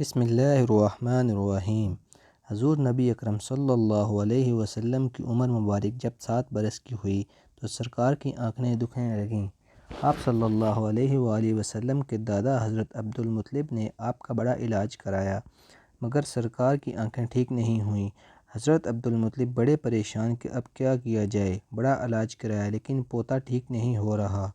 بسم اللہ الرحمن الرحیم۔ حضور نبی اکرم صلی اللہ علیہ وسلم کی عمر مبارک جب 7 برس کی ہوئی تو سرکار کی آنکھیں دکھنے لگیں۔ آپ صلی اللہ علیہ وآلہ وسلم کے دادا حضرت عبدالمطلب نے آپ کا بڑا علاج کرایا مگر سرکار کی آنکھیں ٹھیک نہیں ہوئیں۔ حضرت عبدالمطلب بڑے پریشان کہ اب کیا کیا جائے، بڑا علاج کرایا لیکن پوتا ٹھیک نہیں ہو رہا۔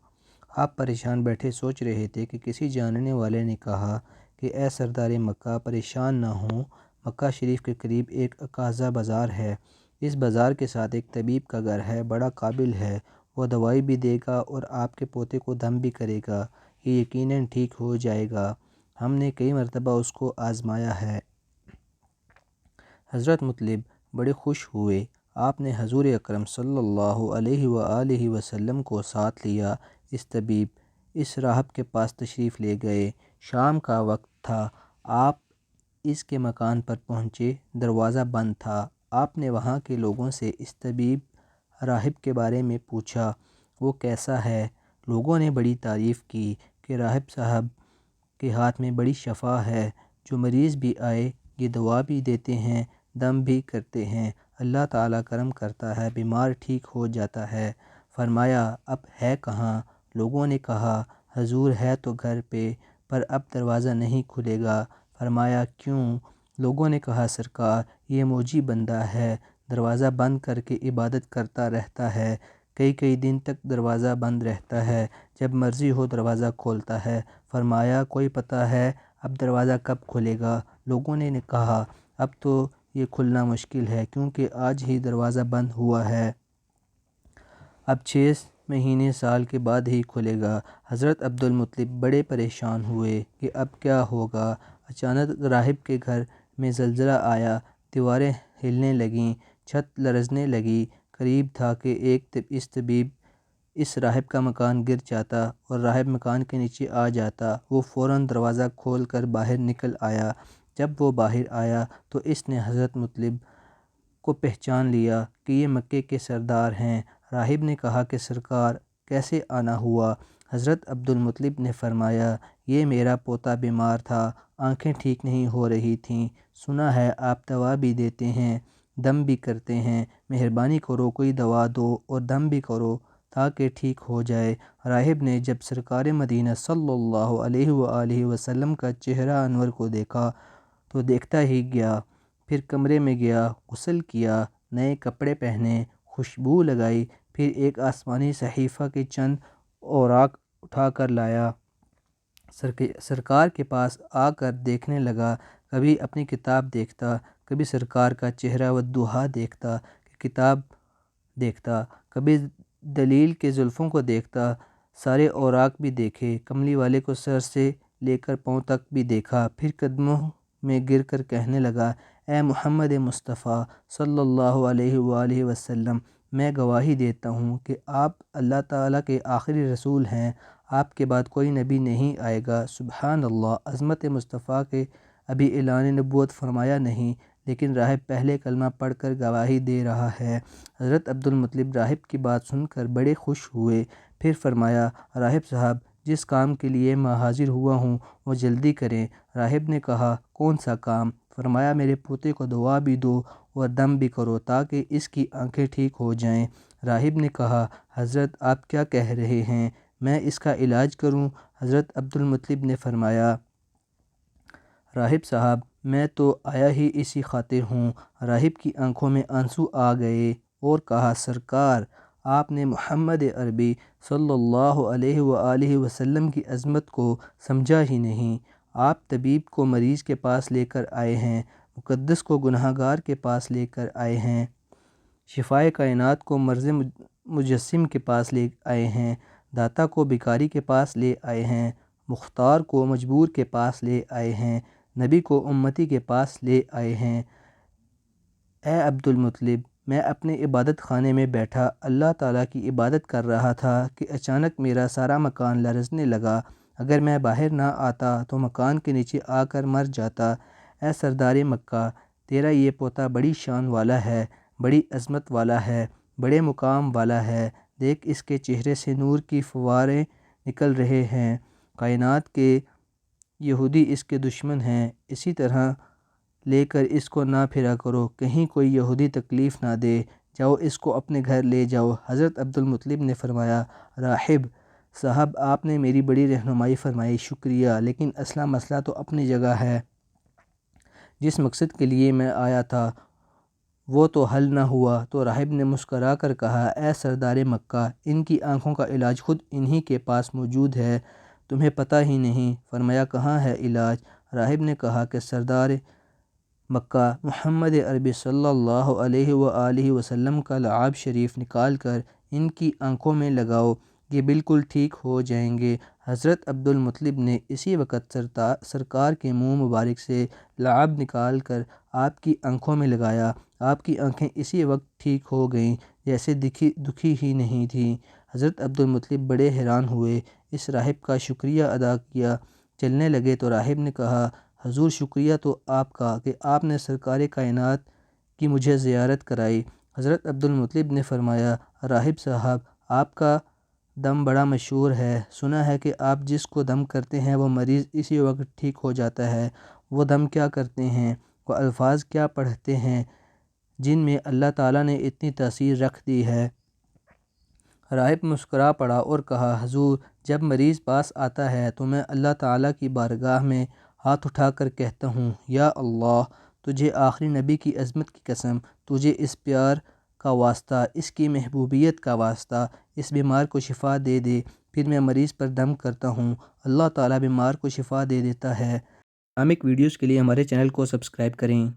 آپ پریشان بیٹھے سوچ رہے تھے کہ کسی جاننے والے نے کہا کہ اے سردار مکہ پریشان نہ ہوں، مکہ شریف کے قریب ایک اقاضہ بازار ہے، اس بازار کے ساتھ ایک طبیب کا گھر ہے، بڑا قابل ہے، وہ دوائی بھی دے گا اور آپ کے پوتے کو دم بھی کرے گا، یہ یقیناً ٹھیک ہو جائے گا، ہم نے کئی مرتبہ اس کو آزمایا ہے۔ حضرت مطلب بڑے خوش ہوئے۔ آپ نے حضور اکرم صلی اللہ علیہ وآلہ وسلم کو ساتھ لیا، اس طبیب اس راہب کے پاس تشریف لے گئے۔ شام کا وقت تھا، آپ اس کے مکان پر پہنچے، دروازہ بند تھا۔ آپ نے وہاں کے لوگوں سے اس طبیب راہب کے بارے میں پوچھا، وہ کیسا ہے؟ لوگوں نے بڑی تعریف کی کہ راہب صاحب کے ہاتھ میں بڑی شفا ہے، جو مریض بھی آئے یہ دوا بھی دیتے ہیں، دم بھی کرتے ہیں، اللہ تعالیٰ کرم کرتا ہے، بیمار ٹھیک ہو جاتا ہے۔ فرمایا اب ہے کہاں؟ لوگوں نے کہا حضور ہے تو گھر پہ پر اب دروازہ نہیں کھلے گا۔ فرمایا کیوں؟ لوگوں نے کہا سرکار یہ موجی بندہ ہے، دروازہ بند کر کے عبادت کرتا رہتا ہے، کئی دن تک دروازہ بند رہتا ہے، جب مرضی ہو دروازہ کھولتا ہے۔ فرمایا کوئی پتہ ہے اب دروازہ کب کھلے گا؟ لوگوں نے کہا اب تو یہ کھلنا مشکل ہے کیونکہ آج ہی دروازہ بند ہوا ہے، اب 6 مہینے سال کے بعد ہی کھلے گا۔ حضرت عبدالمطلب بڑے پریشان ہوئے کہ اب کیا ہوگا۔ اچانک راہب کے گھر میں زلزلہ آیا، دیواریں ہلنے لگیں، چھت لرزنے لگی، قریب تھا کہ اس طبیب اس راہب کا مکان گر جاتا اور راہب مکان کے نیچے آ جاتا۔ وہ فوراً دروازہ کھول کر باہر نکل آیا۔ جب وہ باہر آیا تو اس نے حضرت مطلب کو پہچان لیا کہ یہ مکے کے سردار ہیں۔ راہب نے کہا کہ سرکار کیسے آنا ہوا؟ حضرت عبدالمطلب نے فرمایا یہ میرا پوتا بیمار تھا، آنکھیں ٹھیک نہیں ہو رہی تھیں، سنا ہے آپ دوا بھی دیتے ہیں، دم بھی کرتے ہیں، مہربانی کرو کوئی دوا دو اور دم بھی کرو تاکہ ٹھیک ہو جائے۔ راہب نے جب سرکار مدینہ صلی اللہ علیہ وآلہ وسلم کا چہرہ انور کو دیکھا تو دیکھتا ہی گیا، پھر کمرے میں گیا، غسل کیا، نئے کپڑے پہنے، خوشبو لگائی، پھر ایک آسمانی صحیفہ کے چند اوراق اٹھا کر لایا، سرکار کے پاس آ کر دیکھنے لگا، کبھی اپنی کتاب دیکھتا، کبھی سرکار کا چہرہ والضحیٰ دیکھتا کہ کتاب دیکھتا، کبھی دلیل کے زلفوں کو دیکھتا، سارے اوراق بھی دیکھے، کملی والے کو سر سے لے کر پاؤں تک بھی دیکھا، پھر قدموں میں گر کر کہنے لگا اے محمد مصطفیٰ صلی اللہ علیہ وآلہ وسلم، میں گواہی دیتا ہوں کہ آپ اللہ تعالیٰ کے آخری رسول ہیں، آپ کے بعد کوئی نبی نہیں آئے گا۔ سبحان اللہ، عظمت مصطفیٰ کے ابھی اعلان نبوت فرمایا نہیں لیکن راہب پہلے کلمہ پڑھ کر گواہی دے رہا ہے۔ حضرت عبدالمطلب راہب کی بات سن کر بڑے خوش ہوئے، پھر فرمایا راہب صاحب جس کام کے لیے میں حاضر ہوا ہوں وہ جلدی کریں۔ راہب نے کہا کون سا کام؟ فرمایا میرے پوتے کو دوا بھی دو اور دم بھی کرو تاکہ اس کی آنکھیں ٹھیک ہو جائیں۔ راہب نے کہا حضرت آپ کیا کہہ رہے ہیں، میں اس کا علاج کروں؟ حضرت عبدالمطلب نے فرمایا راہب صاحب میں تو آیا ہی اسی خاطر ہوں۔ راہب کی آنکھوں میں آنسو آ گئے اور کہا سرکار آپ نے محمد عربی صلی اللہ علیہ وآلہ وسلم کی عظمت کو سمجھا ہی نہیں، آپ طبیب کو مریض کے پاس لے کر آئے ہیں، مقدس کو گناہ گار کے پاس لے کر آئے ہیں، شفائے کائنات کو مرض مجسم کے پاس لے آئے ہیں، داتا کو بھکاری کے پاس لے آئے ہیں، مختار کو مجبور کے پاس لے آئے ہیں، نبی کو امتی کے پاس لے آئے ہیں۔ اے عبدالمطلب میں اپنے عبادت خانے میں بیٹھا اللہ تعالیٰ کی عبادت کر رہا تھا کہ اچانک میرا سارا مکان لرزنے لگا، اگر میں باہر نہ آتا تو مکان کے نیچے آ کر مر جاتا۔ اے سردار مکہ تیرا یہ پوتا بڑی شان والا ہے، بڑی عظمت والا ہے، بڑے مقام والا ہے، دیکھ اس کے چہرے سے نور کی فوارے نکل رہے ہیں، کائنات کے یہودی اس کے دشمن ہیں، اسی طرح لے کر اس کو نہ پھرا کرو، کہیں کوئی یہودی تکلیف نہ دے، جاؤ اس کو اپنے گھر لے جاؤ۔ حضرت عبدالمطلب نے فرمایا، راہب صاحب آپ نے میری بڑی رہنمائی فرمائی، شکریہ، لیکن اصلا مسئلہ تو اپنی جگہ ہے، جس مقصد کے لیے میں آیا تھا وہ تو حل نہ ہوا۔ تو راہب نے مسکرا کر کہا، اے سردار مکہ، ان کی آنکھوں کا علاج خود انہی کے پاس موجود ہے، تمہیں پتہ ہی نہیں۔ فرمایا، کہاں ہے علاج؟ راہب نے کہا کہ سردار مکہ محمد عربی صلی اللہ علیہ وآلہ وسلم کا لعاب شریف نکال کر ان کی آنکھوں میں لگاؤ، یہ بالکل ٹھیک ہو جائیں گے۔ حضرت عبدالمطلب نے اسی وقت سرکار کے منہ مبارک سے لعاب نکال کر آپ کی آنکھوں میں لگایا، آپ کی آنکھیں اسی وقت ٹھیک ہو گئیں، جیسے دکھی ہی نہیں تھیں۔ حضرت عبدالمطلب بڑے حیران ہوئے، اس راہب کا شکریہ ادا کیا، چلنے لگے تو راہب نے کہا، حضور شکریہ تو آپ کا کہ آپ نے سرکار کائنات کی مجھے زیارت کرائی۔ حضرت عبدالمطلب نے فرمایا، راہب صاحب آپ کا دم بڑا مشہور ہے، سنا ہے کہ آپ جس کو دم کرتے ہیں وہ مریض اسی وقت ٹھیک ہو جاتا ہے، وہ دم کیا کرتے ہیں، وہ الفاظ کیا پڑھتے ہیں جن میں اللہ تعالیٰ نے اتنی تاثیر رکھ دی ہے؟ راہب مسکرا پڑا اور کہا، حضور جب مریض پاس آتا ہے تو میں اللہ تعالیٰ کی بارگاہ میں ہاتھ اٹھا کر کہتا ہوں، یا اللہ، تجھے آخری نبی کی عظمت کی قسم، تجھے اس پیار کا واسطہ، اس کی محبوبیت کا واسطہ، اس بیمار کو شفا دے دے۔ پھر میں مریض پر دم کرتا ہوں، اللہ تعالیٰ بیمار کو شفا دے دیتا ہے۔ اسلامک ویڈیوز کے لیے ہمارے چینل کو سبسکرائب کریں۔